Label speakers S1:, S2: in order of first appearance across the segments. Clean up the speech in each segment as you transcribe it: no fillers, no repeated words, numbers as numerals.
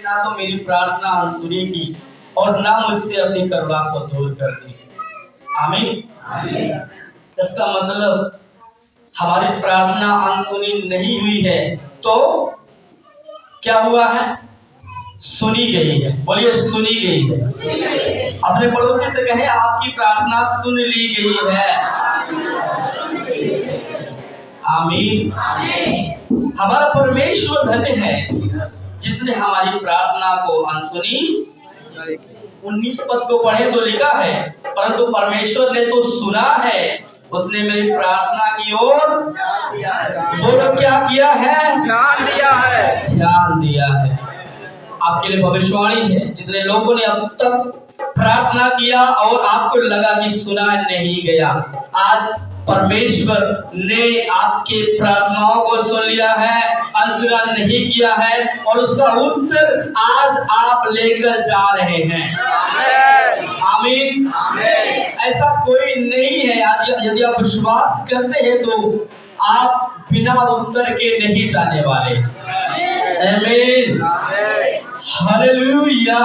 S1: ना तो मेरी प्रार्थना अनसुनी की और ना मुझसे अपनी करुणा को दूर कर दी। आमीन। इसका मतलब हमारी प्रार्थना अनसुनी नहीं हुई है तो क्या हुआ है? सुनी गई है। बोलिए सुनी गई है। अपने पड़ोसी से कहें आपकी प्रार्थना सुन ली गई है। आमीन। हमारा परमेश्वर धन्य है जिसने हमारी प्रार्थना को अनसुनी 19 पद को पढ़े तो लिखा है, परंतु परमेश्वर ने तो सुना है, उसने मेरी प्रार्थना की ओर बोलो क्या किया है?
S2: ध्यान दिया है।
S1: ध्यान दिया है। आपके लिए भविष्यवाणी है, जितने लोगों ने अब तक प्रार्थना किया और आपको लगा कि सुना नहीं गया, आज परमेश्वर ने आपके प्रार्थनाओं को सुन लिया है, अनसुना नहीं किया है और उसका उत्तर आज आप लेकर जा रहे हैं। आमीन। ऐसा कोई नहीं है, यदि आप विश्वास करते हैं तो आप बिना उत्तर के नहीं जाने वाले। आमीन। हालेलुया।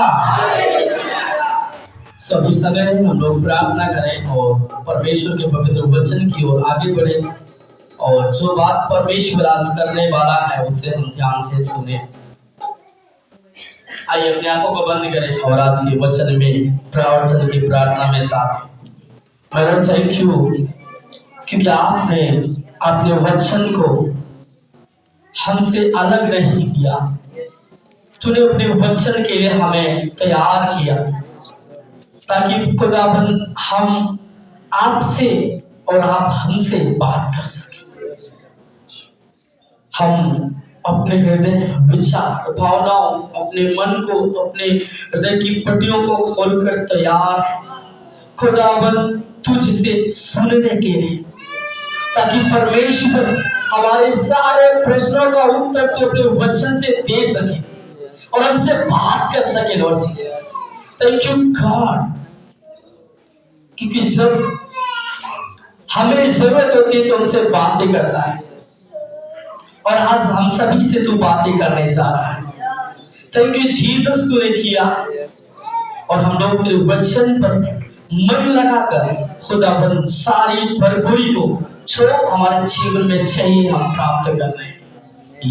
S1: सभी समय हम लोग प्रार्थना करें और परमेश्वर के पवित्र वचन की ओर आगे बढ़े और जो बात परमेश्वर आज करने वाला है उसे हम ध्यान से सुने। आइए अपनी आंखों को बंद करें और आज के वचन में प्रवचन की प्रार्थना में साथ मैं थैंक यू क्योंकि आपने अपने वचन को हमसे अलग नहीं किया। तूने अपने वचन के लिए हमें तैयार किया ताकि खुदाबंद हम आपसे और आप हमसे बात कर सके। हम अपने हृदय विचार भावनाओं अपने मन को अपने हृदय की पट्टियों को खोलकर तैयार खुदाबंद तुझसे सुनने के लिए, ताकि परमेश्वर हमारे सारे प्रश्नों का उत्तर तो अपने वचन से दे सके और हमसे बात कर सके। Lord Jesus thank you God, क्योंकि जब हमें जरूरत होती है तो हमसे बातें करता है और आज हम सभी से तू बातें करने जा रहा है। थैंक यू जीसस, तूने किया और हम लोग तेरे वचन पर मन लगाकर खुदाबंद सारी भरपूरी को जो हमारे जीवन में चाहिए हम प्राप्त कर रहे हैं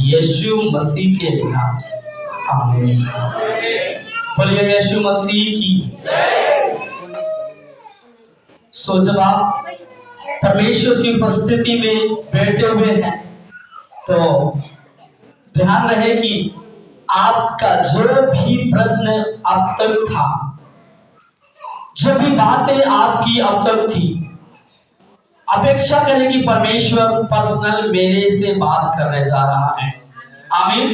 S1: यीशु मसीह के नाम से। आमीन। बोलिए यीशु मसीह की जय। सो जब आप परमेश्वर की उपस्थिति में बैठे हुए हैं तो ध्यान रहे कि आपका जो भी प्रश्न अब तक था, जो भी बातें आपकी अब तक थी, अपेक्षा करें कि परमेश्वर पर्सनल मेरे से बात करने जा रहा है। आमीन।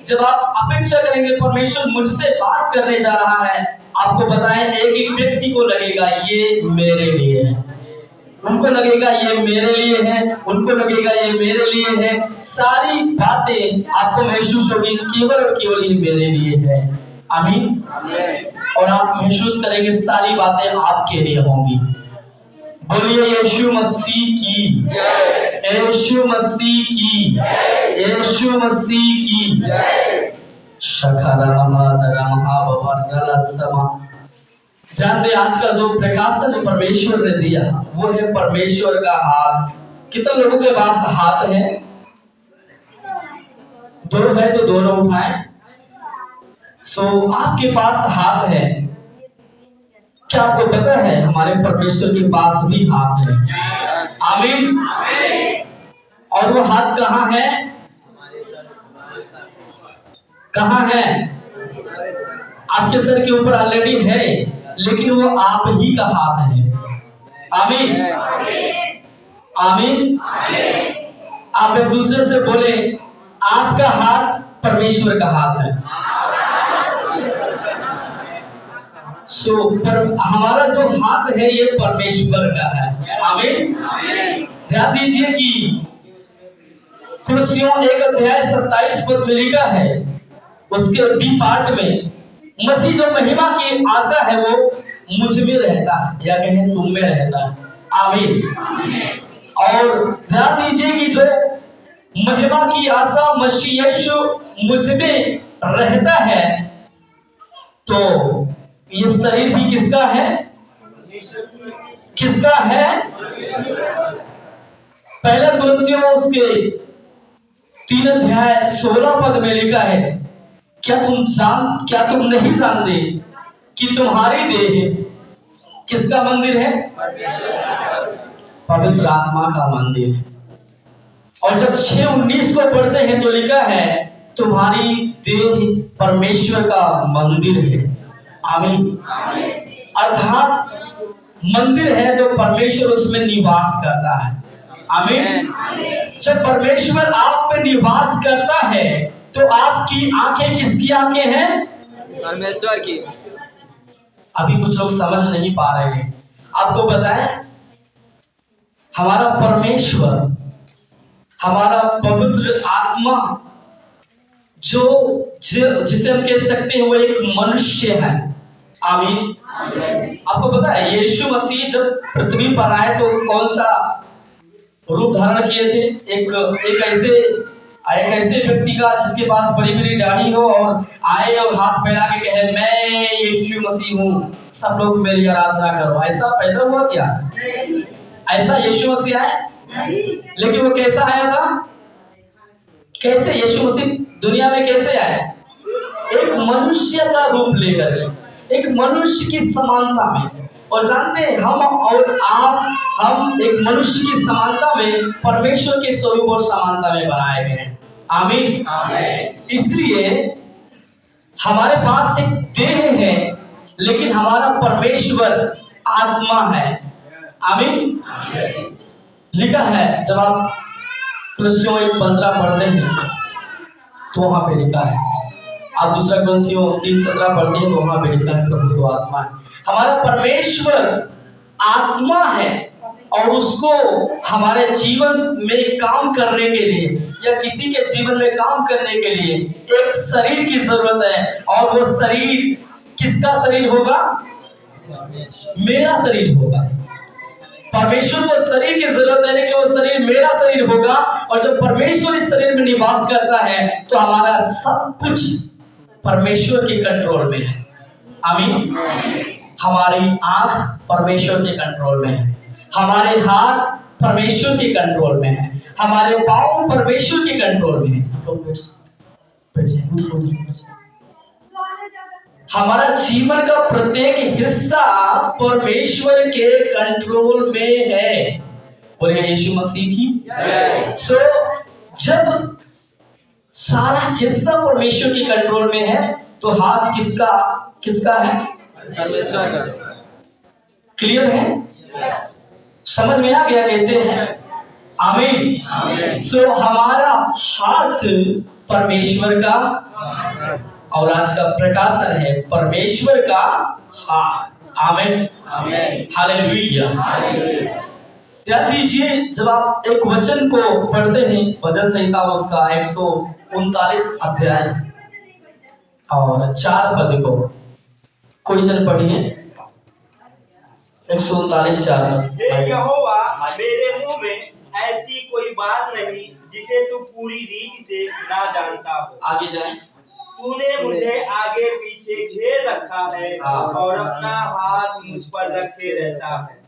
S1: जब आप अपेक्षा करेंगे परमेश्वर मुझसे बात करने जा रहा है, आपको बताएं एक एक व्यक्ति को लगेगा ये मेरे लिए है, उनको लगेगा ये मेरे लिए है, उनको लगेगा ये मेरे लिए है। सारी बातें आपको महसूस होगी केवल और केवल ये मेरे लिए है। आमीन। और आप महसूस करेंगे सारी बातें आपके लिए होंगी। बोलिए यीशु मसीह की जय। यीशु मसीह की जय। यीशु मसीह की जय। ध्यान दे, आज का जो प्रकाशन परमेश्वर ने दिया वो है परमेश्वर का हाथ। कितने लोगों के पास हाथ है? दो है तो दोनों उठाएं। सो आपके पास हाथ है। क्या आपको पता है हमारे परमेश्वर के पास भी हाथ है? आमीन। और वो हाथ कहाँ है? कहाँ है? आपके सर के ऊपर ऑलरेडी है, लेकिन वो आप ही का हाथ है। आमीन। आमीन। आप एक दूसरे से बोले आपका हाथ परमेश्वर का हाथ है। पर हमारा जो हाथ है ये परमेश्वर का है। आमीन। ध्यान दीजिए कि कुलसियों 1:27 में लिखा है, उसके बी पार्ट में मसीह जो महिमा की आशा है वो मुझ में रहता है, या कहें तुम में रहता है। आमीन। और ध्यान दीजिए कि जो महिमा की आशा मसीह यीशु मुझ में रहता है तो ये शरीर भी किसका है? किसका है? पहला कुरिन्थियों उसके 3 अध्याय 16 पद में लिखा है, क्या तुम नहीं जानते कि तुम्हारी देह किसका मंदिर है? पवित्र आत्मा का मंदिर है। और जब 6:19 को पढ़ते हैं तो लिखा है, तुम्हारी देह परमेश्वर का मंदिर है। आमीन। अर्थात मंदिर है जो परमेश्वर उसमें निवास करता है। आमीन। जब परमेश्वर आप पे निवास करता है तो आपकी आंखें किसकी आंखें हैं?
S2: परमेश्वर की।
S1: अभी कुछ लोग समझ नहीं पा रहे हैं। आपको बताएं, हमारा परमेश्वर, हमारा पवित्र आत्मा जिसे हम कह सकते हैं वो एक मनुष्य है। आमीन। आपको पता है यीशु मसीह जब पृथ्वी पर आए तो कौन सा रूप धारण किए थे? एक ऐसे व्यक्ति का जिसके पास बड़ी बड़ी दाढ़ी हो और आए और हाथ फैला के कहे, मैं यीशु मसीह हूँ, सब लोग मेरी आराधना करो। ऐसा पैदा हुआ क्या? ऐसा यीशु मसीह आया? लेकिन वो कैसा आया था? कैसे यीशु मसीह दुनिया में कैसे आया? एक मनुष्य का रूप लेकर, एक मनुष्य की समानता में। और जानते हैं हम और आप, हम एक मनुष्य की समानता में परमेश्वर के स्वरूप और समानता में बनाए गए हैं। आमीन। इसलिए हमारे पास एक देह है लेकिन हमारा परमेश्वर आत्मा है। आमीन। लिखा है, जब आप कुरिन्थियों 1:15 पढ़ते हैं तो वहां पे लिखा है, आप दूसरा कुरिन्थियों 3:17 पढ़ते हैं तो वहां पे लिखा है, प्रभु तो आत्मा है। हमारा परमेश्वर आत्मा है और उसको हमारे जीवन में काम करने के लिए या किसी के जीवन में काम करने के लिए एक शरीर की जरूरत है। और वो शरीर किसका शरीर होगा? मेरा शरीर होगा। परमेश्वर को शरीर की जरूरत है लेकिन वो शरीर मेरा शरीर होगा। और जब परमेश्वर इस शरीर में निवास करता है तो हमारा सब कुछ परमेश्वर के कंट्रोल में है। आमीन। हमारी आंख परमेश्वर के कंट्रोल में है, हमारे हाथ परमेश्वर के कंट्रोल में है, हमारे पाँव परमेश्वर के कंट्रोल में है। हमारा जीवन का प्रत्येक हिस्सा परमेश्वर के कंट्रोल में है। बोलिए यीशु मसीह की। सो जब सारा हिस्सा परमेश्वर के कंट्रोल में है तो हाथ किसका है?
S2: परमेश्वर का।
S1: क्लियर है? समझ में आ गया कैसे है? आमीन। सो हमारा हाथ परमेश्वर का, और आज का प्रकाशन है परमेश्वर का हाथ। आमीन। हालेलुया। ध्यान दीजिए, जब आप एक वचन को पढ़ते हैं, भजन संहिता उसका 139 अध्याय और 4 पद को कोई जन पढ़िए। 139:4।
S3: हे यहोवा, मेरे मुंह में ऐसी कोई बात नहीं जिसे तू पूरी रीति से ना जानता हो।
S1: आगे जाए।
S3: तूने मुझे आगे पीछे घेर रखा है और अपना हाथ मुझ पर रखे रहता है।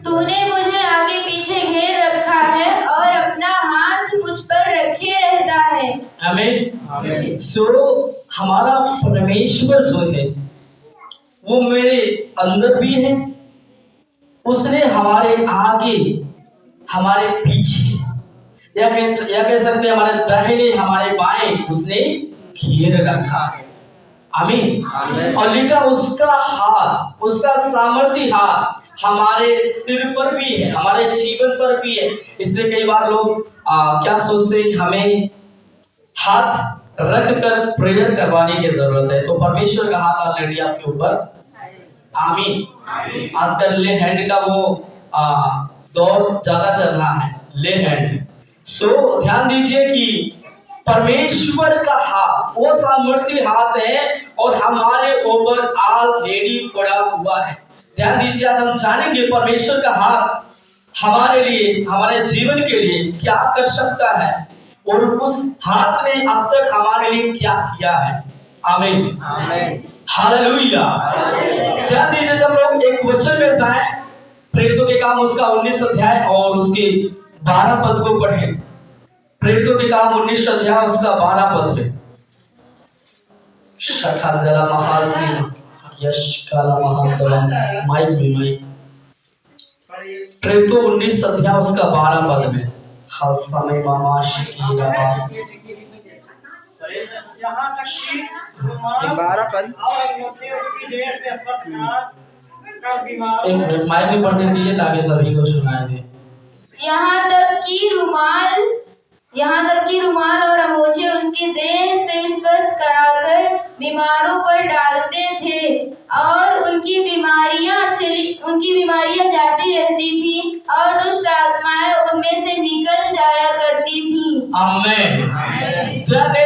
S4: तूने मुझे आगे पीछे घेर रखा है और अपना हाथ मुझ पर रखे रहता है।
S1: आमीन। सो हमारा परमेश्वर जो है वो मेरे अंदर भी है, उसने हमारे आगे हमारे पीछे या कह सकते हैं हमारे दाहिने हमारे बाएं उसने घेर रखा है। आमीन। और लिखा उसका हाथ, उसका सामर्थी हाथ हमारे सिर पर भी है, हमारे जीवन पर भी है। इसलिए कई बार लोग क्या सोचते हैं कि हमें हाथ रख कर प्रेयर करवाने की जरूरत है, तो परमेश्वर का हाथ ऑलरेडी आपके ऊपर। आमीन। आजकल ले हैंड का वो दौर ज्यादा चल रहा है, ले हैंड। सो ध्यान दीजिए कि परमेश्वर का हाथ वो सामर्थी हाथ है और हमारे ऊपर ऑलरेडी पड़ा हुआ है। ध्यान दीजिए, आज हम जानेंगे परमेश्वर का हाथ हमारे लिए, हमारे जीवन के लिए क्या कर सकता है और उस हाथ ने अब तक हमारे लिए क्या किया है। आमीन,
S2: आमीन।
S1: हालेलुया। ध्यान दीजिए, हम लोग एक वचन में जाएं, प्रेरितों के काम उसका 19 अध्याय और उसके 12 पद को पढ़ें। प्रेरितों के काम 19 अध्याय उसका 12 पद में। शखादला महासिन यश काला महादवा माइक में प्रेरितों 19 अध्याय उसका 12 पद में। खास समय मामा शिकी रबा
S3: यहाँ तक कि
S2: 12 पद
S3: और अंगूठे उसकी देर से का बीमार
S1: एक मिनट माइक में पढ़ने दिए ताकि सभी को सुनाई दे।
S4: यहाँ तक कि रुमाल और अंगोछे उसकी देह से स्पर्श कराकर बीमारों पर डालते थे और उनकी बीमारियां जाती रहती थी और दुष्ट आत्माएं उनमें से निकल जाया करती थी।
S1: आमीन।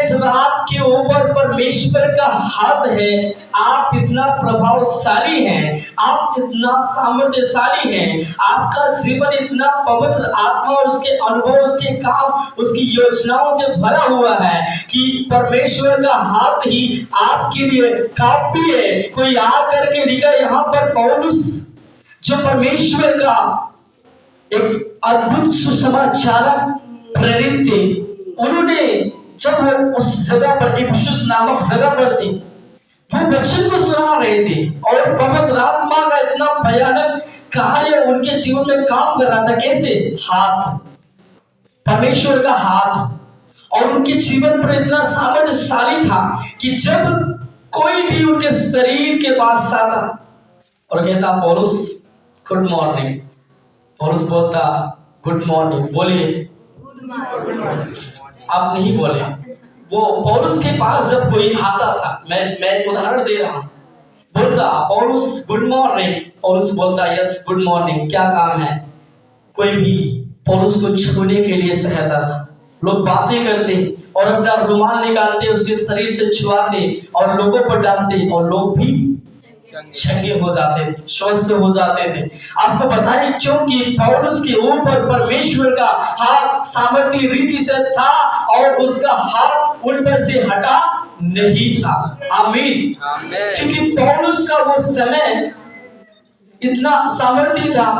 S1: जब आपके ऊपर परमेश्वर का हाथ है, आप इतना प्रभावशाली हैं, आप इतना सामर्थ्यशाली हैं, आपका जीवन इतना पवित्र आत्मा और उसके अनुभव, उसके काम, उसकी योजनाओं से भरा हुआ है कि परमेश्वर का हाथ ही आपके लिए काफी है। कोई आकर के लिखा यहाँ पर पौलुस जो परमेश्वर का एक अद्भुत सुसमाचारक प्रेरित थे, उन्होंने जब वो उस जगह पर इफिसुस नामक जगह पर थे, वो वचन को सुना रहे थे और पवित्र आत्मा का इतना भयानक कार्य उनके जीवन में काम कर रहा था। कैसे? हाथ, परमेश्वर का हाथ, और उनके जीवन पर इतना सामर्थ्यशाली था कि जब कोई भी उनके शरीर के पास आता और कहता पौलुस गुड मॉर्निंग, पौलुस बोलता गुड मॉर्निंग, बोलिए आप नहीं बोले। वो पौलुस के पास जब कोई आता था, मैं उदाहरण दे रहा हूं, बोलता पौलुस गुड मॉर्निंग, पौलुस बोलता यस गुड मॉर्निंग, क्या काम है। कोई भी पौलुस को छूने के लिए चाहता था, लोग बातें करते और अपना रुमाल निकालते, उसके शरीर से छुआते और लोगों पर डालते और लोग भी चंगे हो जाते थे, स्वस्थ हो जाते थे। आपको बताएं क्योंकि पौलुस के ऊपर परमेश्वर का हाथ सामर्थ्य रीति से था और उसका हाथ उन पर से हटा नहीं था। आमीन। क्योंकि पौलुस का वो समय इतना सामर्थ्य था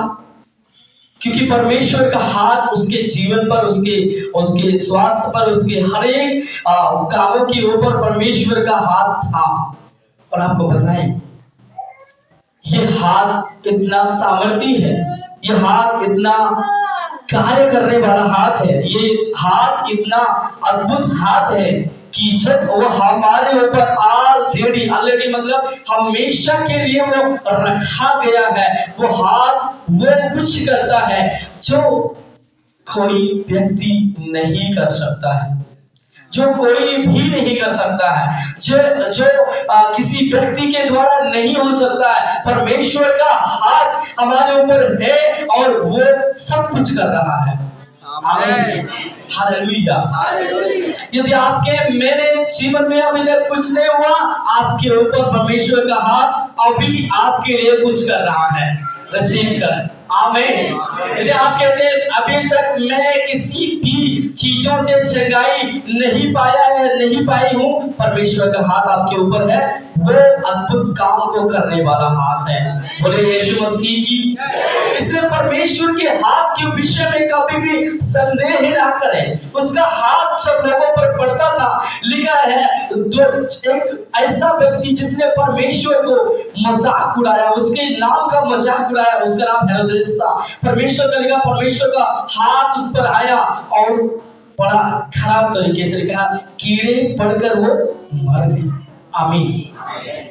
S1: क्योंकि परमेश्वर का हाथ उसके जीवन पर, उसके स्वास्थ्य पर, उसके हर एक कामों के ऊपर परमेश्वर का हाथ था। और आपको बताएं ये हाथ इतना सामर्थ्य है, ये हाथ इतना कार्य करने वाला हाथ है, ये हाथ इतना अद्भुत हाथ है कि जब वो हमारे ऊपर ऑलरेडी मतलब हमेशा के लिए वो रखा गया है, वो हाथ वो कुछ करता है जो कोई व्यक्ति नहीं कर सकता है, जो कोई भी नहीं कर सकता है, जो किसी व्यक्ति के द्वारा नहीं हो सकता है। परमेश्वर का हाथ हमारे ऊपर है और वो सब कुछ कर रहा है। हालेलुया। यदि आपके मेरे जीवन में अभी तक कुछ नहीं हुआ, आपके ऊपर परमेश्वर का हाथ अभी आपके लिए कुछ कर रहा है। रिसीव कर। आमीन। यदि आप कहते हैं अभी तक मैं किसी भी चीजों से चंगाई नहीं पाया है, नहीं पाई हूँ, परमेश्वर का हाथ आपके ऊपर है, वो अद्भुत काम को करने वाला हाथ है। बोले यीशु मसीह की। इसलिए परमेश्वर के हाथ के विषय में कभी भी संदेह ही ना करें। उसका हाथ सब लोगों पर पड़ता था। लिखा है एक ऐसा व्यक्ति जिसने परमेश्वर को मजाक उड़ाया, उसके नाम का मजाक उड़ाया, उसका नाम हेरोदेस था। परमेश्वर का लिखा, परमेश्वर का हाथ उस पर आया और बड़ा खराब तरीके से लिखा, कीड़े पड़कर वो मर गए। आमीन।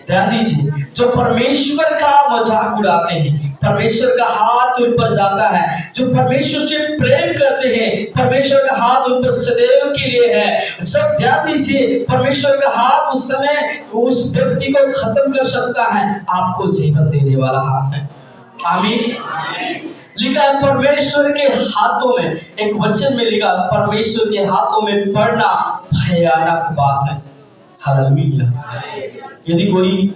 S1: ध्यान दीजिए, जो परमेश्वर का मजाक उड़ाते हैं, परमेश्वर का हाथ उन पर जाता है। जो परमेश्वर से प्रेम करते हैं, परमेश्वर का हाथ उन पर सदैव के लिए है। सब ध्यान दीजिए, परमेश्वर का हाथ उस समय उस व्यक्ति को खत्म कर सकता है, आपको जीवन देने वाला हाथ है। आमीन। लिखा है परमेश्वर के हाथों में, एक वचन में लिखा परमेश्वर के हाथों में पड़ना भयानक बात है। हालेलुया। यदि कोई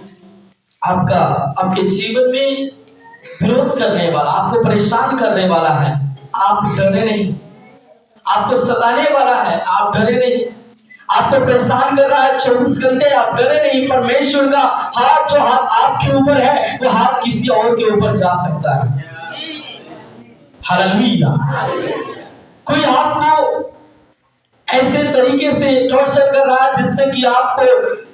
S1: आपके जीवन में विरोध करने वाला, आपको परेशान करने वाला है, आप डरे नहीं। आपको सताने वाला है, आप डरे नहीं। आपको परेशान कर रहा है 24 घंटे, आप डरे नहीं। परमेश्वर का हाथ, जो हाथ आपके ऊपर है, वो हाथ किसी और के ऊपर जा सकता है। हालेलुया। कोई आपको ऐसे तरीके से टॉर्चर कर रहा है जिससे कि आपको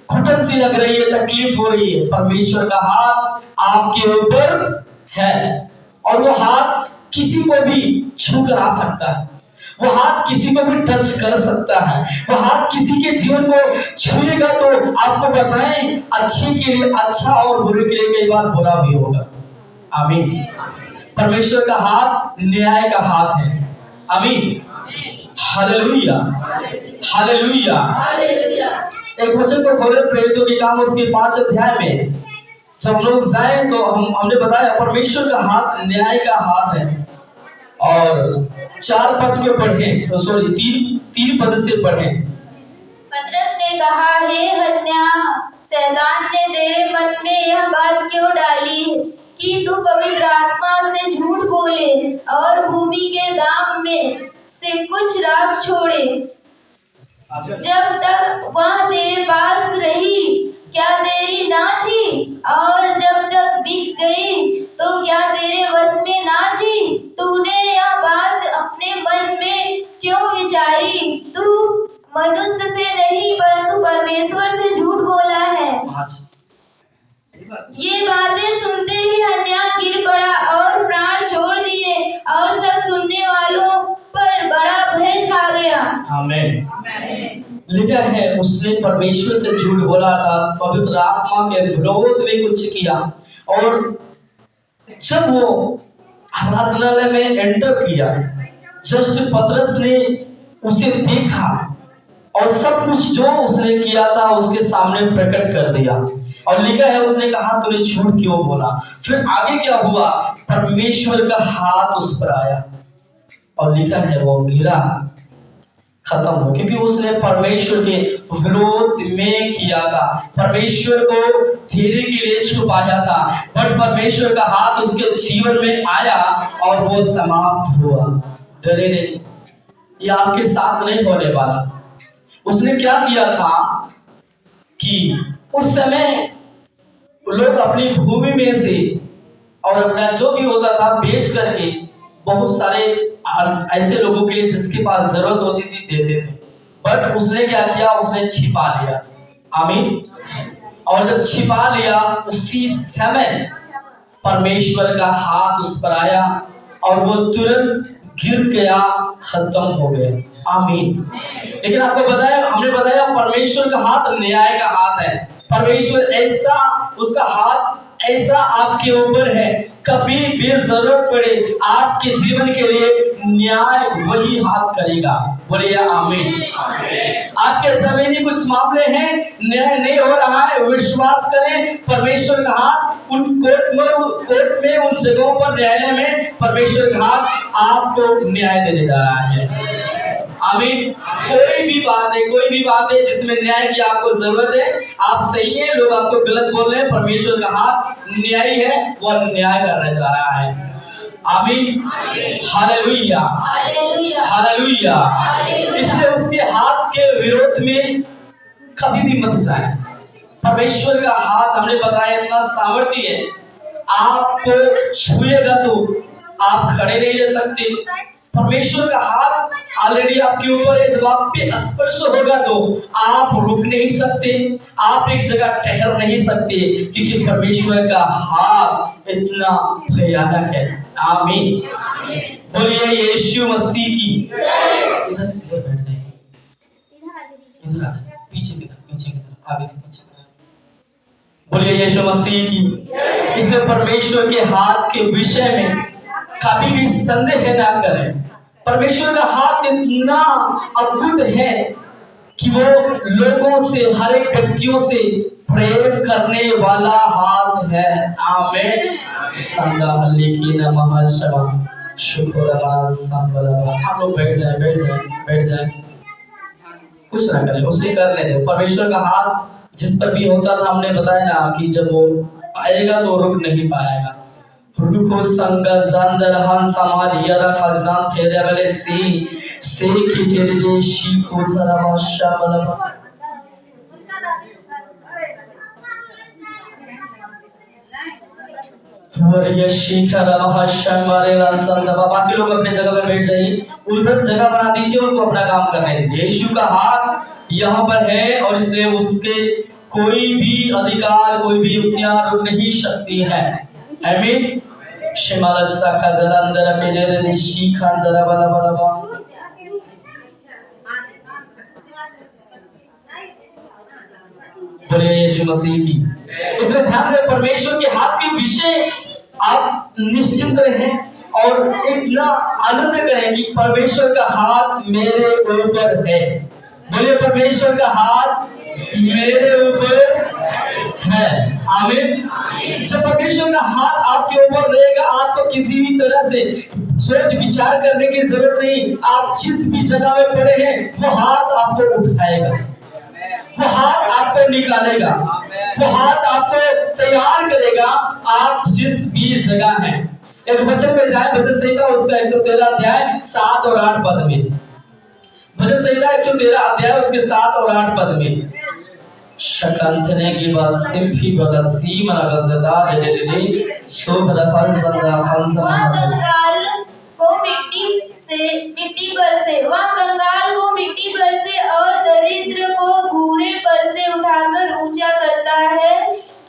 S1: घुटन सी लग रही है, तकलीफ हो रही है, परमेश्वर का हाथ आपके ऊपर है और वो हाथ किसी को भी छू कर आ सकता है। वो हाथ किसी को भी टच कर सकता है। वो हाथ किसी के जीवन को छुएगा तो आपको बताएं, अच्छे के लिए अच्छा और बुरे के लिए कई बार बुरा भी होगा। आमीन। परमेश्वर का हाथ न्याय का हाथ है। आमीन। Hallelujah, hallelujah. एक वचन को खोले, प्रेरितों के काम उसके 5 अध्याय में जब लोग जाए तो हमने बताया परमेश्वर का हाथ न्याय का हाथ है। और 4 पद को पढ़ें, तो सॉरी 3 पद से पढ़ें।
S4: पतरस ने कहा, हे हन्ना, शैतान ने तेरे मन में यह बात क्यों डाली कि तू पवित्र आत्मा से झूठ बोले और भूमि के दाम में से कुछ राख छोड़े। जब तक वह तेरे पास रही क्या तेरी ना थी, और जब तक बिक गई तो क्या तेरे वश में ना थी? तूने यह बात अपने मन में क्यों विचारी? तू मनुष्य से नहीं परंतु परमेश्वर से झूठ बोला है। ये बातें सुनते ही हन्ना गिर पड़ा और प्राण छोड़ दिए और सब सुनने वालों पर बड़ा भय छा गया।
S1: आमीन। लिखा है उसने परमेश्वर से झूठ बोला था, पवित्र आत्मा के विरोध में कुछ किया। और जब वो आराधनालय में एंटर किया, जस्ट पतरस ने उसे देखा और सब कुछ जो उसने किया था उसके सामने प्रकट कर दिया। और लिखा है उसने कहा तूने झूठ क्यों बोला? फिर आगे क्या हुआ? परमेश्वर का हाथ उस पर आया और लिखा है वो गिरा, खत्म हो, क्योंकि उसने परमेश्वर के विरोध में किया था, परमेश्वर को धीरे के लिए छुपाया था। बट परमेश्वर का हाथ उसके जीवन में आया और वो समाप्त हुआ। डरे नहीं, ये आपके साथ नहीं होने वाला। उसने क्या किया था कि उस समय लोग अपनी भूमि में से और अपना जो भी होता था बेच करके बहुत सारे ऐसे लोगों के लिए जिसके पास जरूरत होती थी देते थे। बट उसने क्या किया? उसने छिपा लिया। आमीन। और जब छिपा लिया उसी समय परमेश्वर का हाथ उस पर आया और वो तुरंत गिर गया, खत्म हो गया। आमीन। लेकिन आपको बताया, हमने बताया परमेश्वर का हाथ न्याय का हाथ है। परमेश्वर ऐसा, उसका हाथ ऐसा आपके ऊपर है, कभी भी जरूरत पड़े आपके जीवन के लिए न्याय वही हाथ करेगा। बोलिए आमीन। आपके जमीनी कुछ मामले हैं, न्याय नहीं हो रहा है, विश्वास करें परमेश्वर का हाथ उन कोर्ट में उन जगहों पर, न्यायालय में परमेश्वर का हाथ आपको न्याय देने जा रहा है। आमीन। कोई भी बात है जिसमें न्याय की आपको जरूरत है, आप सही है, लोग आपको गलत बोल रहे हैं, परमेश्वर का हाथ न्यायी है, वह न्याय करने जा रहा है। आमीन। Hallelujah, hallelujah. इसलिए उसके हाथ के विरोध में कभी भी मत जाए। परमेश्वर का हाथ हमने बताया इतना सामर्थ्य है, आपको छुएगा तो आप खड़े नहीं रह सकते। परमेश्वर का हाथ ऑलरेडी आपके ऊपर है, जब आप पे स्पर्श होगा तो आप रुक नहीं सकते, आप एक जगह ठहर नहीं सकते, क्योंकि परमेश्वर का हाथ इतना भयानक है। आमीन। बोलिए यीशु मसीह की जय। इधर बैठ जाइए, इधर आ जाइए, पीछे की तरफ आगे पीछे। बोलिए यीशु मसीह की जय। इसलिए परमेश्वर के हाथ के विषय में कभी भी संदेह ना करें। परमेश्वर का हाथ इतना अद्भुत है कि वो लोगों से, हर एक व्यक्तियों से प्रेम करने वाला हाथ है। आमीन। लेकिन शुक्र। आप लोग बैठ जाए, कुछ ना करें, उसे करने दे। परमेश्वर का हाथ जिस पर भी होता था, हमने बताया ना कि जब वो आएगा तो रुक नहीं पाएगा। Ruko sanga zandar han samariya rakha zan tere bale se ki tere shi ko thara masha balaba और ये शिखर महर्षण मारे लांसन दबा। बाकी लोग अपने जगह पे बैठ जाइए, उधर जगह बना दीजिए, उनको अपना काम करने दीजिए। यीशु का हाथ यहाँ पर है और इसलिए उसके कोई भी अधिकार, कोई भी इख्तियार नहीं शक्ति है। आमीन। शिमालसा का दरंदर पे दे शिखर दरा बला बला बा। बोले यीशु मसीह की। इसलिए ध्यान रहे, परमेश्वर के हाथ के विषय आप निश्चिंत रहें और इतना आनंद करें कि परमेश्वर का हाथ मेरे ऊपर है। बोले परमेश्वर का हाथ मेरे ऊपर है। आमीन। जब परमेश्वर का हाथ आपके ऊपर रहेगा, आपको किसी भी तरह से सोच विचार करने की जरूरत नहीं। आप जिस भी जगह में पड़े हैं, वो हाथ आपको उठाएगा, वो हाथ आपको निकालेगा, वो हाथ आपको तैयार करेगा। आप जिस भी जगह हैं, एक वचन में जाए, भजन संहिता उसका 113 अध्याय 7 और 8 पद में। भजन संहिता 113 अध्याय उसके 7 और 8 पद में। शकंथने की बात सिंफी बला सीम लगा जदा दे दे शोभ रखन संदा हंस
S4: वह कंगाल को मिट्टी पर से वह कंगाल को मिट्टी पर से और दरिद्र को घूरे पर से उठाकर ऊंचा करता है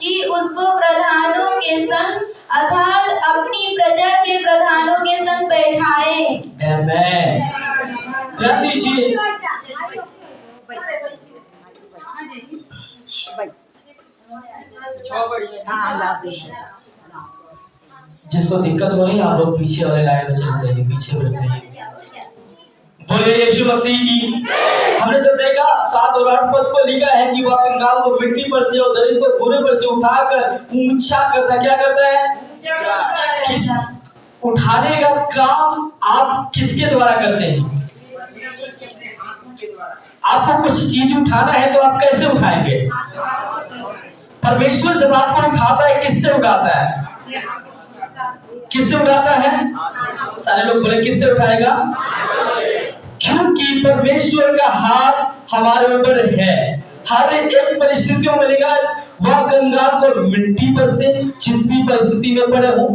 S4: कि उसको प्रधानों के संग अर्थात अपनी प्रजा के प्रधानों के संग बैठाए।
S1: आमीन। ध्यान दीजिए, जिसको दिक्कत हो रही है आप लोग पीछे वाले लाइन में चले जाइए, पीछे बैठ जाइए। बोले यीशु मसीह की। हमने जब देखा 7 और 8 पद को लिखा है कि वह कंगाल को मिट्टी पर से और दरिद्र को घोड़े पर से उठाकर ऊंचा करता है। क्या करता है? किस उठाने का काम आप किसके द्वारा करते हैं? आपको कुछ चीज उठाना है तो आप कैसे उठाएंगे? परमेश्वर जब आपको उठाता है, किससे उठाता है? किससे उठाता है? सारे लोग बोले किससे उठाएगा? क्योंकि परमेश्वर का हाथ हमारे ऊपर है। हर एक परिस्थितियों में लिखा है, वह कंगाल को मिट्टी पर से जिस भी परिस्थिति में पड़े हो,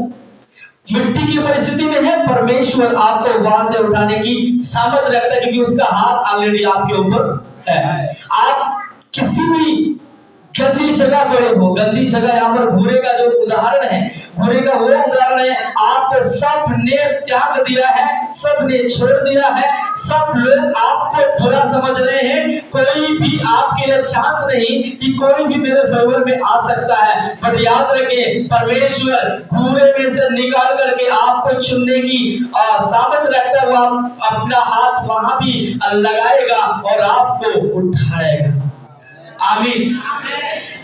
S1: मिट्टी की परिस्थिति में है, परमेश्वर आपको वहां से उठाने की सामर्थ्य रखता है, क्योंकि उसका हाथ ऑलरेडी आपके ऊपर है। आप किसी भी गंदी जगह पड़े हो, गंदी जगह यहाँ पर घोड़े का जो उदाहरण है, घोड़े का वो उदाहरण है, आप सब ने त्याग दिया है, सब ने छोड़ दिया है, सब लोग आपको बुरा समझ रहे हैं, कोई भी आपके लिए चांस नहीं कि कोई भी मेरे फेवर में आ सकता है। बट याद रखें, परमेश्वर घोड़े में से निकाल करके आपको चुनने की सामर्थ्य रखता है। वो अपना हाथ वहां भी लगाएगा और आपको उठाएगा। आमीन।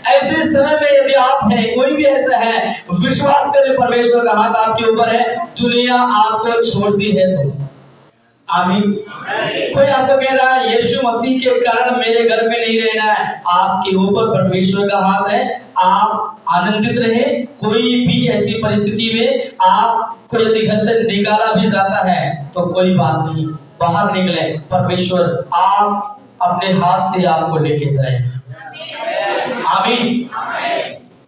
S1: ऐसे समय में यदि आप हैं, कोई भी ऐसा है, विश्वास करें परमेश्वर का हाथ आपके ऊपर है, दुनिया आपको छोड़ती है तो। आमीन। कोई आपको कह रहा है यीशु मसीह के कारण मेरे घर में नहीं रहना है, आपके ऊपर परमेश्वर का हाथ है, आप आनंदित रहे। कोई भी ऐसी परिस्थिति में आपको यदि घर से निकाला भी जाता है तो कोई बात नहीं, बाहर निकले, परमेश्वर आप अपने हाथ से आपको लेके जाए। आमीन।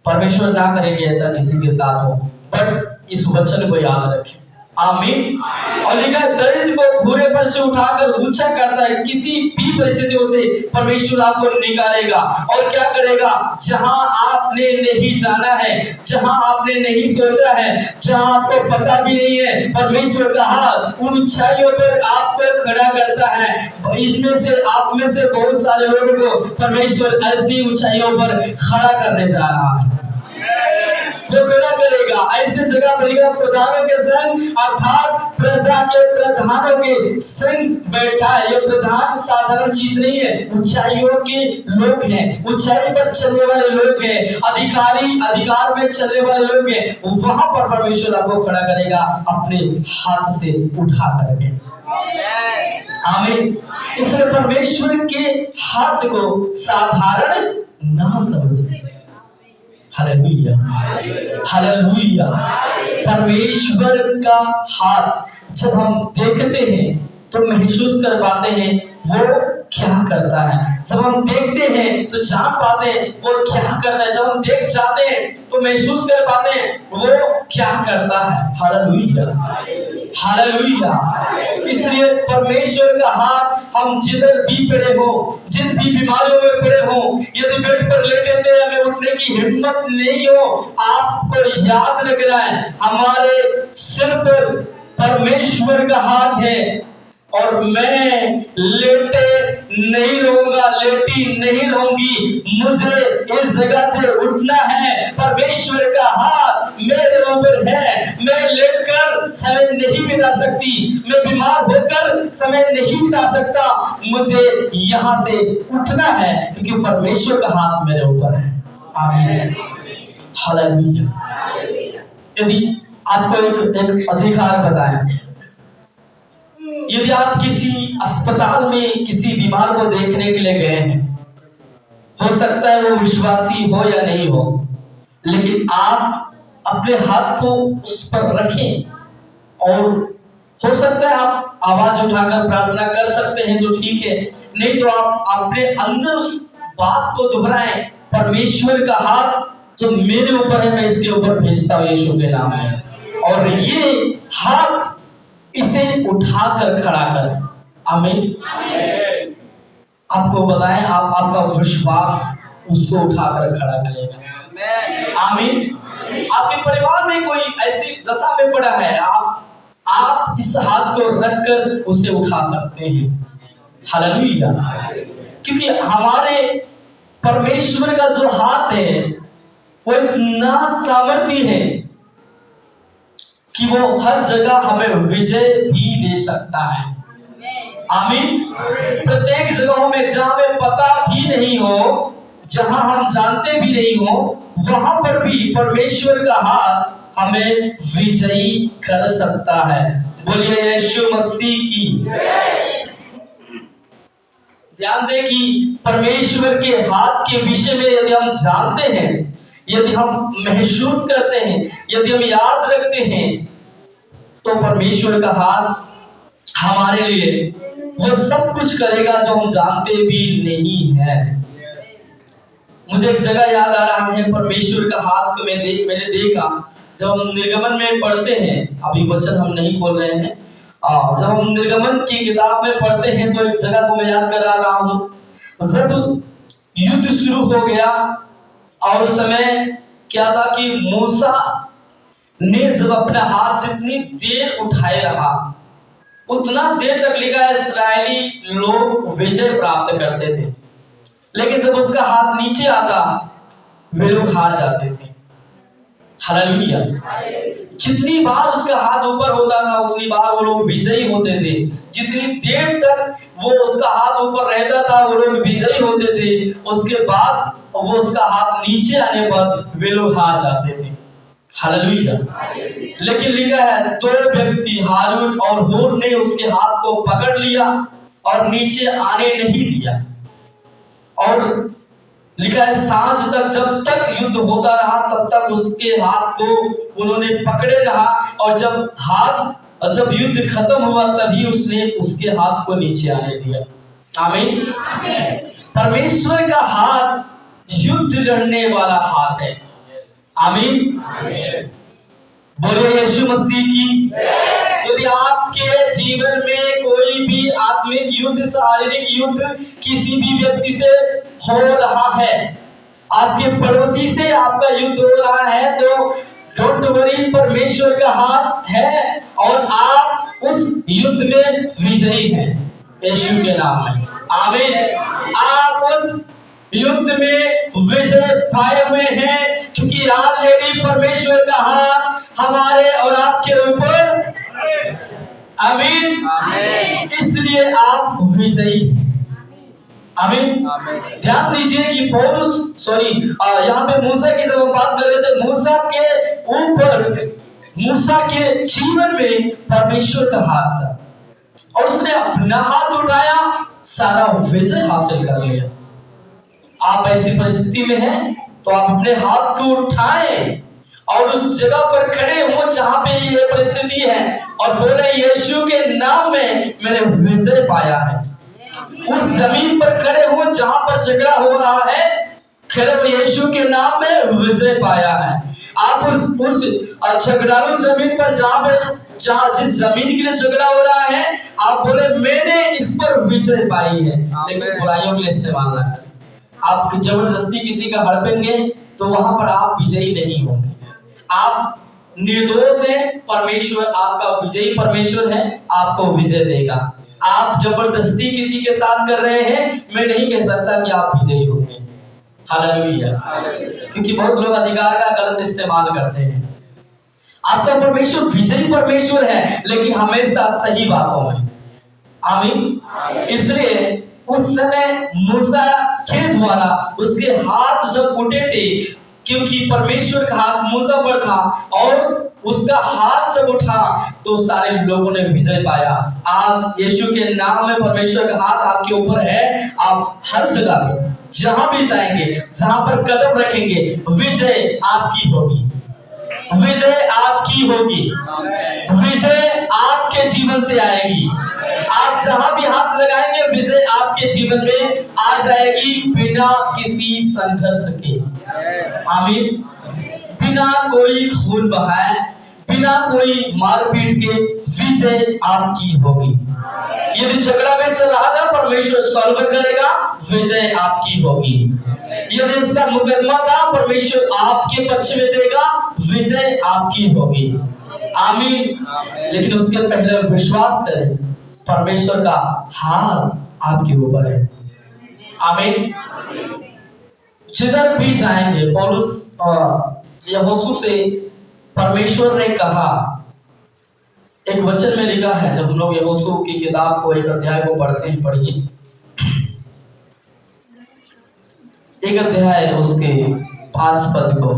S1: परमेश्वर ना करेंगे ऐसा किसी के साथ हो, बट इस वचन को याद रखें। आमीन। और लिखा दरिद्र को घोड़े पर से उठाकर ऊंचा करता है। किसी भी परिस्थितियों से परमेश्वर आपको निकालेगा और क्या करेगा? जहां आपने नहीं जाना है, जहां आपने नहीं सोचा है, जहां आपको पता भी नहीं है, परमेश्वर का हाथ उन ऊंचाइयों पर आपको खड़ा करता है। इसमें से आप में से बहुत सारे लोगों को परमेश्वर ऐसी ऊंचाइयों पर खड़ा करने जा रहा है। वो खड़ा करेगा, ऐसे जगह बनेगा प्रधानों के संग, अर्थात प्रजा के प्रधानों के संग बैठा है। ये प्रधान साधारण चीज नहीं है, ऊंचाइयों के लोग हैं, ऊंचाई पर चलने वाले लोग हैं, अधिकारी अधिकार में चलने वाले लोग हैं। वहां पर परमेश्वर आपको खड़ा करेगा अपने हाथ से उठा करके। आमीन। इसलिए परमेश्वर के हाथ को साधारण ना समझे। Hallelujah, hallelujah. परमेश्वर का हाथ जब हम देखते हैं तो महसूस कर पाते हैं वो क्या करता है। जब हम देखते हैं तो जान पाते हैं वो क्या करता है। जब हम देख जाते हैं तो महसूस कर पाते हैं वो क्या करता है। Hallelujah, hallelujah. इसलिए परमेश्वर का हाथ हम जिधर भी पड़े हो, जिन भी बीमारियों में पड़े हो, यदि बेड पर लेटे थे हमें उठने की हिम्मत नहीं हो, आपको याद रख रहा है हमारे सिर पर परमेश्वर का हाथ है और मैं लेटे नहीं रहूंगा, लेटी नहीं रहूंगी, मुझे इस जगह से उठना है। परमेश्वर का हाथ मेरे ऊपर है। मैं लेटकर समय नहीं बिता सकती, मैं बीमार होकर समय नहीं बिता सकता, मुझे यहाँ से उठना है क्योंकि परमेश्वर का हाथ मेरे ऊपर है। आमीन, हालेलुया। यदि आपको एक अधिकार बताएं, यदि आप किसी अस्पताल में किसी बीमार को देखने के लिए गए हैं, हो सकता है वो विश्वासी हो या नहीं हो, लेकिन आप अपने हाथ को उस पर रखें और हो सकता है आप आवाज उठाकर प्रार्थना कर सकते हैं तो ठीक है, नहीं तो आप अपने अंदर उस बात को दोहराएं, परमेश्वर का हाथ जो मेरे ऊपर है मैं इसके ऊपर भेजता हूं यीशु के नाम में, और ये हाथ इसे उठाकर खड़ा कर। आमीन। आपको बताएं आपका विश्वास उसको उठाकर खड़ा करेगा। आमीन। आपके परिवार में कोई ऐसी दशा में पड़ा है, आप इस हाथ को रखकर उसे उठा सकते हैं। हालेलुया। क्योंकि हमारे परमेश्वर का जो हाथ है वो इतना सामर्थी है कि वो हर जगह हमें विजय भी दे सकता है। आमीन। प्रत्येक जगहों में जहां हमें पता भी नहीं हो, जहां हम जानते भी नहीं हो, वहां पर भी परमेश्वर का हाथ हमें विजयी कर सकता है। बोलिए यीशु मसीह की। ध्यान दें कि परमेश्वर के हाथ के विषय में यदि हम जानते हैं, यदि हम महसूस करते हैं, यदि हम याद रखते हैं, तो परमेश्वर का हाथ हमारे लिए वो सब कुछ करेगा जो हम जानते भी नहीं है। मुझे एक जगह याद आ रहा है, परमेश्वर का हाथ को मैंने देखा जब हम निर्गमन में पढ़ते हैं। अभी वचन हम नहीं खोल रहे हैं, जब हम निर्गमन की किताब में पढ़ते हैं तो एक जगह को मैं याद करा रहा हूं। जब युद्ध शुरू हो गया और उस समय क्या था कि मूसा ने जब अपना हाथ जितनी देर उठाए रहा उतना देर तक लिखा इस्राएली लोग विजय प्राप्त करते थे, लेकिन जब उसका हाथ नीचे आता वे लोग हार जाते थे। हालेलुया। जितनी बार उसका हाथ ऊपर होता था उतनी बार वो लोग विजयी होते थे। जितनी देर तक वो उसका हाथ ऊपर रहता था वो लोग विजयी होते थे, उसके बाद वो उसका हाथ नीचे आने पर वे लोग हार जाते थे। हालेलुया। लेकिन लिखा है दो व्यक्ति हारून और हूर ने उसके हाथ को पकड़ लिया और नीचे आने नहीं दिया, और लिखा है सांझ तक जब तक युद्ध होता रहा तब तक उसके हाथ को उन्होंने पकड़े रहा, और जब युद्ध खत्म हुआ तभी उसने उसके हाथ को नीचे आने दिया। आमीन। परमेश्वर का हाथ युद्ध लड़ने वाला हाथ है। आमीन। बोले यीशु मसीह की। यदि आपके जीवन में कोई भी आत्मिक युद्ध, शारीरिक युद्ध किसी भी व्यक्ति से हो रहा है, आपके पड़ोसी से आपका युद्ध हो रहा है, तो डोंट वरी, परमेश्वर का हाथ है और आप उस युद्ध में विजयी हैं यीशु के नाम में। आमीन। आप उस युद्ध में विजय पाए हुए हैं क्योंकि ऑलरेडी परमेश्वर का हाथ हमारे और आपके ऊपर। आमीन। इसलिए आप विजयी। आमीन। ध्यान दीजिए कि पौलुस यहाँ पे मूसा की जब हम बात कर रहे थे, मूसा के ऊपर, मूसा के जीवन में परमेश्वर का हाथ था और उसने अपना हाथ उठाया, सारा विजय हासिल कर लिया। आप ऐसी परिस्थिति में हैं तो आप अपने हाथ को उठाएं और उस जगह पर खड़े हो जहां पे ये परिस्थिति है और बोले यीशु के नाम में मैंने विजय पाया है। उस जमीन पर खड़े हो जहां पर झगड़ा हो रहा है, खड़े हो यीशु के नाम में विजय पाया है। आप उस झगड़ालू जमीन पर जहां जिस जमीन के लिए झगड़ा हो रहा है, आप बोले मैंने इस पर विजय पाई है। लेकिन बुराइयों के लिए इस्तेमाल ना करें। आप जबरदस्ती किसी का हड़पेंगे तो वहां पर आप विजयी नहीं होंगे। आप निर्दोष हैं, परमेश्वर आपका विजयी परमेश्वर है, आपको विजय देगा। आप जबरदस्ती किसी के साथ कर रहे हैं, मैं नहीं कह सकता कि आप विजयी होंगे। हालेलुया। क्योंकि बहुत लोग अधिकार का गलत इस्तेमाल करते हैं। आपका परमेश्वर विजयी परमेश्वर है, लेकिन हमेशा सही बातों में। आमीन। इसलिए उस समय मूसा के द्वारा उसके हाथ जब उठे थे, क्योंकि परमेश्वर का हाथ मूसा पर था और उसका हाथ जब उठा तो सारे लोगों ने विजय पाया। आज यीशु के नाम में परमेश्वर का हाथ आपके ऊपर है। आप हर जगह पे जहां भी जाएंगे, जहां पर कदम रखेंगे, विजय आपकी होगी। विजय आपकी होगी। विजय आपके जीवन से आएगी। आप जहां भी हाथ लगाएंगे, विजय आपके जीवन में आ जाएगी बिना किसी संघर्ष के। आमीन। बिना कोई खून बहाए, बिना कोई मारपीट के विजय आपकी होगी। यदि झगड़ा में चल रहा था, परमेश्वर सॉल्व करेगा, विजय आपकी होगी। यदि उसका मुकदमा था, परमेश्वर आपके पक्ष में देगा, विजय आपकी होगी। आमीन। लेकिन उसके पहले विश्वास करें, परमेश्वर का हाथ आपके ऊपर है। आमीन। जिधर भी जाएंगे, पौलुस यहोशू से परमेश्वर ने कहा, एक वचन में लिखा है, जब हम लोग यहोशू की किताब को एक अध्याय को पढ़ते हैं, पढ़िए एक अध्याय उसके 5 पद को।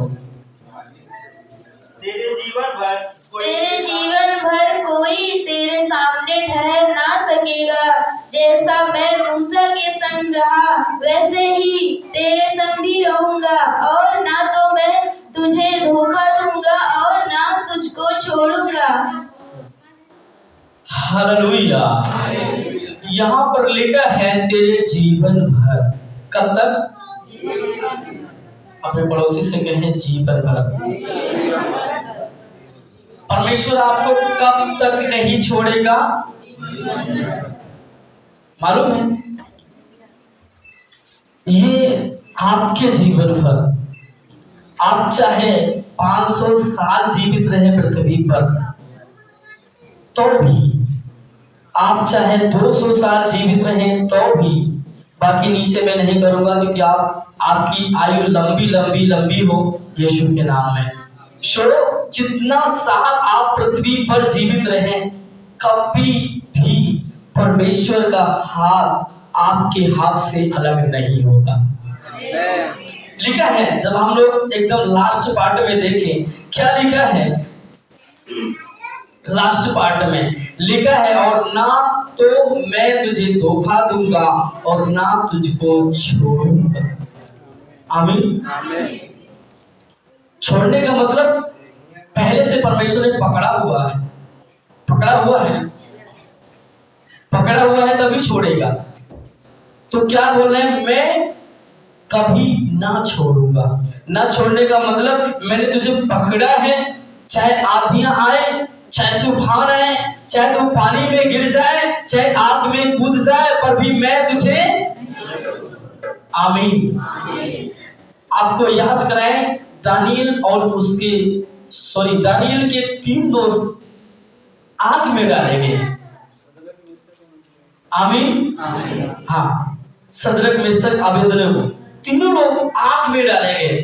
S3: तेरे जीवन भर
S4: कोई तेरे सामने ठहर ना सकेगा। जैसा मैं मूसा के संग रहा, वैसे ही तेरे संग भी रहूंगा, और ना तो मैं तुझे धोखा दूंगा और ना तुझको छोड़ूंगा।
S1: हालेलुया। यहाँ पर लिखा है तेरे जीवन भर। कब तक? अपने पड़ोसी से कहें जीवन भर। परमेश्वर आपको कब तक नहीं छोड़ेगा, मालूम है? ये आपके जीवन भर। आप चाहे 500 साल जीवित रहे पृथ्वी पर तो भी, आप चाहे 200 साल जीवित रहे तो भी, बाकी नीचे मैं नहीं करूंगा, क्योंकि आपकी आयु लंबी लंबी लंबी हो यीशु के नाम में। जितना साल आप पृथ्वी पर जीवित रहे, कभी भी परमेश्वर का हाथ आपके हाथ से अलग नहीं होगा। लिखा है, जब हम लोग एकदम लास्ट पार्ट में देखें, क्या लिखा है? लास्ट पार्ट में लिखा है, और ना तो मैं तुझे धोखा दूंगा और ना तुझको छोड़ूंगा। आमीन। छोड़ने का मतलब पहले से परमेश्वर ने पकड़ा हुआ है, पकड़ा हुआ है तभी छोड़ेगा। तो क्या बोल रहे हैं? मैं कभी ना छोड़ूंगा। ना छोड़ने का मतलब मैंने तुझे पकड़ा है, चाहे आंधियां आए, चाहे तूफान आए, चाहे तू पानी में गिर जाए, चाहे आग में कूद जाए, पर भी मैं तुझे। आमीन। आपको याद कराएं, दानियल के 3 दोस्त आग में डाले गए। आमीन। हाँ, सदरक, मेशक, अबेदनगो, तीनों लोग आग में डाले गए।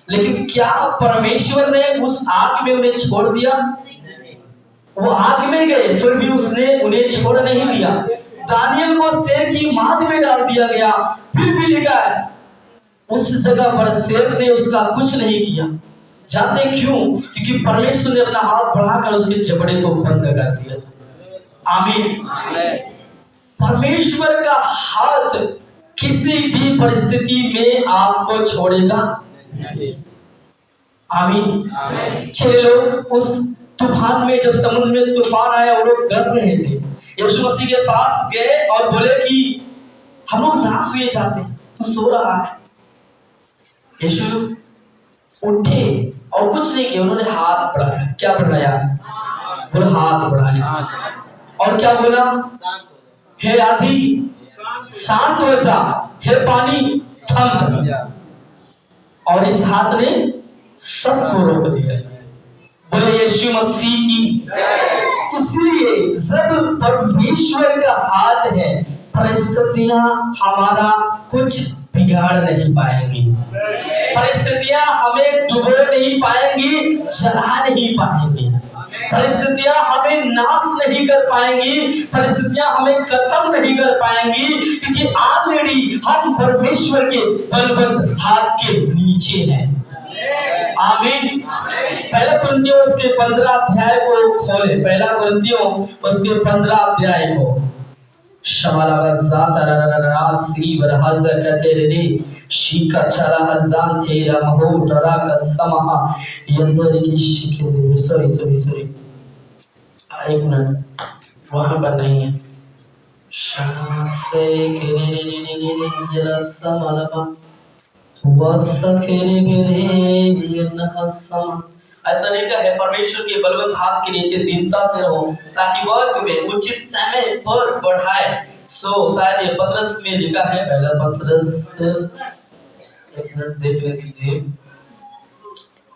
S1: लेकिन क्या परमेश्वर ने उस आग में उन्हें छोड़ दिया? वो आग में गए, फिर भी उसने उन्हें छोड़ नहीं दिया। दानियल को शेर की माद में डाल दिया गया, फिर भी लिखा है उस जगह पर शेर ने उसका कुछ नहीं किया। जानते क्यों? क्योंकि परमेश्वर ने अपना हाथ बढ़ाकर उसके जबड़े को बंद कर दिया। आमीन। परमेश्वर का हाथ किसी भी परिस्थिति में आपको छोड़ेगा
S2: नहीं।
S1: आमीन। 6 लोग उस तूफान में, जब समुद्र में तूफान आया, वो लोग डर रहे थे। यीशु मसीह के पास गए और बोले कि हम लोग नाश हुए जाते, तू सो रहा है। यीशु उठे और कुछ नहीं किया, उन्होंने हाथ बढ़ाया। क्या बढ़ाया? बोला हाथ बढ़ाया। और क्या बोला? हे आधी शांत हो जा, हे पानी थम जा। और इस हाथ ने सबको रोक दिया। बोले यीशु मसीह की जय। इसलिए जब परमेश्वर का हाथ है, परिस्थितियां हमारा कुछ बिगाड़ नहीं पाएंगी, परिस्थितियां हमें डुबो नहीं पाएंगी, जला नहीं पाएंगी, परिस्थितियां हमें नाश नहीं कर पाएंगी, परिस्थितियां हमें खत्म नहीं कर पाएंगी, क्योंकि ऑलरेडी हम परमेश्वर के बलवंत हाथ के नीचे हैं। आमीन। पहला कुरिन्थियों उसके 15 अध्याय को खोले। पहला कुरिन्थियों उसके 15 अध्याय को। शमाला ज़ाता सी बरहज़ कतेरे शीका चला हज़ान तेरा महो डरा का समहा यंदर की शिके दे। सॉरी एक मिनट, वहां पर नहीं है। शमा से केरे समलबा ऐसा लिखा है, परमेश्वर के बलवंत हाथ के नीचे दीनता से रहो, ताकि वह तुम्हें उचित समय पर बढ़ाए। शायद ये पतरस में लिखा है, पहला पतरस, एक मिनट देखने दीजिए।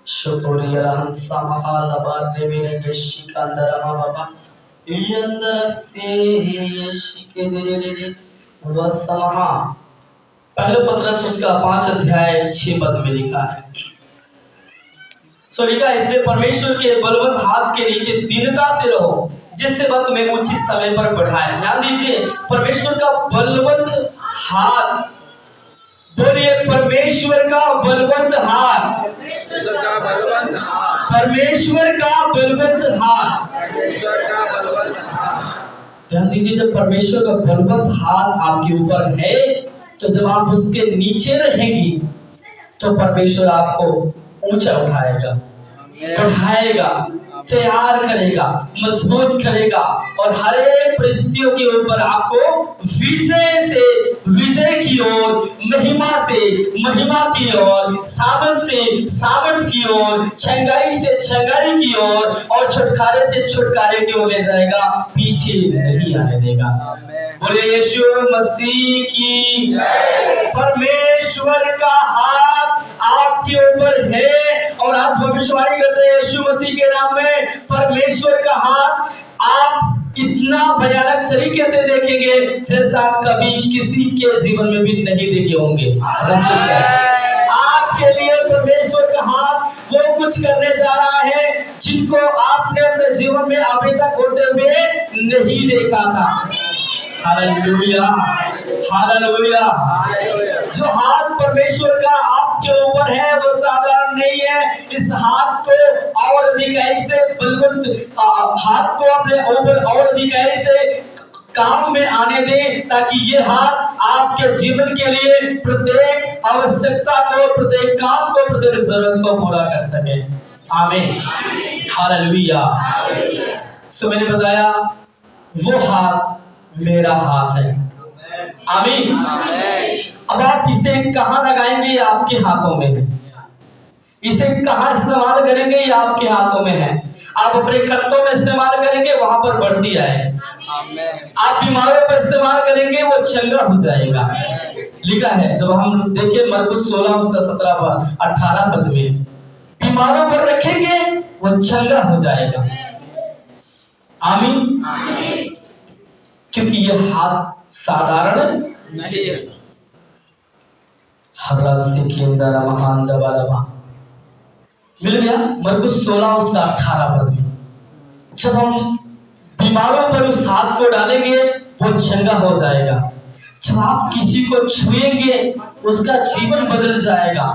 S1: शुक्रिया बाबा पहले पतरस उसका 5 अध्याय 6 पद में लिखा है। लिखा है, इसलिए परमेश्वर के बलवंत हाथ के नीचे दीनता से रहो, जिससे वह तुम्हें उचित समय पर बढ़ाए। ध्यान दीजिए, परमेश्वर का बलवंत हाथ, बोलिए परमेश्वर का बलवंत हाथ, परमेश्वर का बलवंत हाथ, परमेश्वर का बलवंत हाथ, परमेश्वर का बलवंत हाथ। ध्यान दीजिए, जब परमेश्वर का बलवंत हाथ आपके ऊपर है, तो जब आप उसके नीचे रहेंगी, तो परमेश्वर आपको ऊंचा उठाएगा, बढ़ाएगा, तैयार करेगा, मजबूत करेगा, और हर एक परिस्थितियों के ऊपर आपको विजय से विजय की ओर, महिमा से महिमा की ओर, सामर्थ से सामर्थ की ओर, छंगाई से छंगाई की ओर, और छुटकारे से छुटकारे की ओर ले जाएगा, पीछे नहीं आने देगा। बोले यीशु मसीह की जय। परमेश्वर का हाथ आपके ऊपर है, और आज भविष्यवाणी करते हैं यीशु मसीह के नाम में, परमेश्वर का हाथ आप इतना भयानक तरीके से देखेंगे जैसा कभी किसी के जीवन में भी नहीं देखे होंगे। आपके लिए परमेश्वर का हाथ वो कुछ करने जा रहा है जिनको आपने अपने जीवन में अभी तक होते हुए नहीं देखा था। Hallelujah, hallelujah. जो हाथ परमेश्वर का आपके ऊपर है वो साधारण नहीं है। इस हाथ को और अधिकाई से बलवंत हाथ को अपने ऊपर और अधिकाई से काम में आने दें, ताकि ये हाथ आपके जीवन के लिए प्रत्येक आवश्यकता को, प्रत्येक काम को, प्रत्येक जरूरत को पूरा कर सके। आमीन, हालेलुया। सो मैंने बताया वो हाथ मेरा हाथ है। आमीन। अब आप इसे कहां लगाएंगे, ये आपके हाथों में है। इसे कहां इस्तेमाल करेंगे, ये आपके हाथों में है। आप अपने खर्चों में इस्तेमाल करेंगे, वहां पर बढ़ती आएगी। आप बीमारों पर इस्तेमाल करेंगे, वो चंगा हो जाएगा। लिखा है, जब हम देखें मरकुस 16 उसका 17-18 पद में, बीमारों पर रखेंगे वो चंगा हो जाएगा। आमीन। क्योंकि ये हाथ साधारण नहीं है। मिल गया मरकुस 16 उसका 18 पद में। जब हम बीमारों पर उस हाथ को डालेंगे वो चंगा हो जाएगा। जब आप किसी को छुएंगे उसका जीवन बदल जाएगा।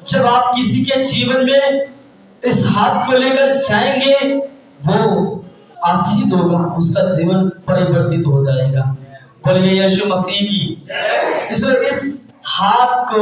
S1: जब आप किसी के जीवन में इस हाथ को लेकर जाएंगे वो आशीष होगा, उसका जीवन परिवर्तित हो जाएगा। बोलिए यीशु मसीह की। इसलिए इस हाथ को